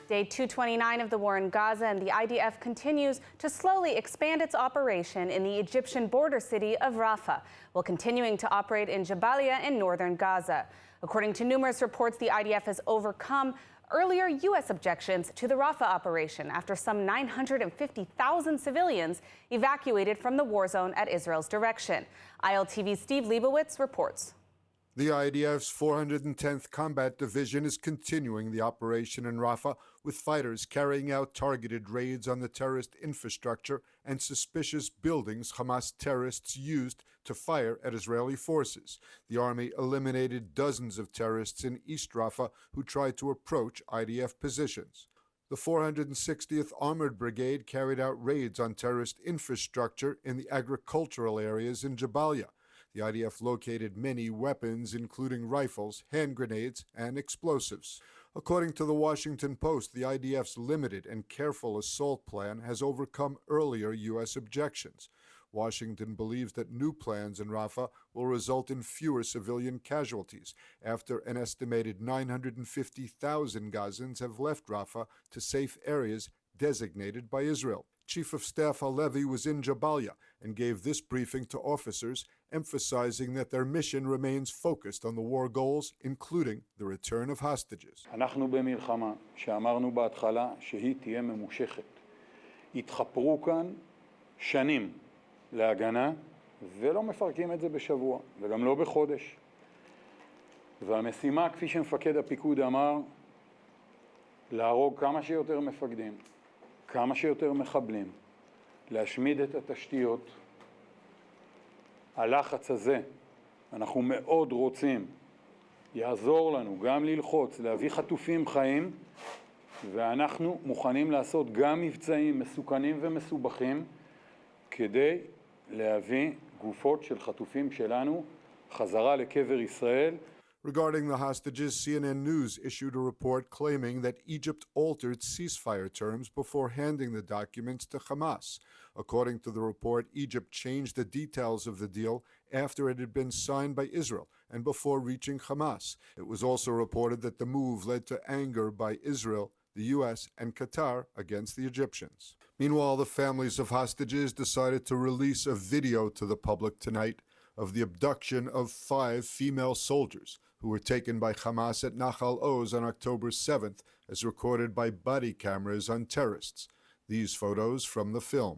Day 229 of the war in Gaza, and the IDF continues to slowly expand its operation in the Egyptian border city of Rafah, while continuing to operate in Jabalya in northern Gaza. According to numerous reports, the IDF has overcome earlier U.S. objections to the Rafah operation after some 950,000 civilians evacuated from the war zone at Israel's direction. ILTV's Steve Leibowitz reports. The IDF's 410th Combat Division is continuing the operation in Rafah, with fighters carrying out targeted raids on the terrorist infrastructure and suspicious buildings Hamas terrorists used to fire at Israeli forces. The army eliminated dozens of terrorists in East Rafah who tried to approach IDF positions. The 460th Armored Brigade carried out raids on terrorist infrastructure in the agricultural areas in Jabalya. The IDF located many weapons, including rifles, hand grenades, and explosives. According to the Washington Post, the IDF's limited and careful assault plan has overcome earlier U.S. objections. Washington believes that new plans in Rafah will result in fewer civilian casualties after an estimated 950,000 Gazans have left Rafah to safe areas designated by Israel. Chief of Staff Halevi was in Jabalya and gave this briefing to officers, emphasizing that their mission remains focused on the war goals, including the return of hostages. אנחנו במלחמה שאמרנו בהתחלה שהיא תהיה ממושכת. התחפרו כאן שנים להגנה, ולא מפרקים את זה בשבוע, וגם לא בחודש. והמשימה, כפי שמפקד הפיקוד אמר, להרוג כמה שיותר מפקדים, כמה שיותר מחבלים, להשמיד את התשתיות. הלחץ הזה, אנחנו מאוד רוצים, יעזור לנו גם ללחוץ, להביא חטופים חיים, ואנחנו מוכנים לעשות גם מבצעים מסוכנים ומסובכים, כדי להביא גופות של חטופים שלנו חזרה לקבר ישראל. Regarding the hostages, CNN News issued a report claiming that Egypt altered ceasefire terms before handing the documents to Hamas. According to the report, Egypt changed the details of the deal after it had been signed by Israel and before reaching Hamas. It was also reported that the move led to anger by Israel, the U.S., and Qatar against the Egyptians. Meanwhile, the families of hostages decided to release a video to the public tonight of the abduction of 5 female soldiers who were taken by Hamas at Nahal Oz on October 7th, as recorded by body cameras on terrorists. These photos from the film.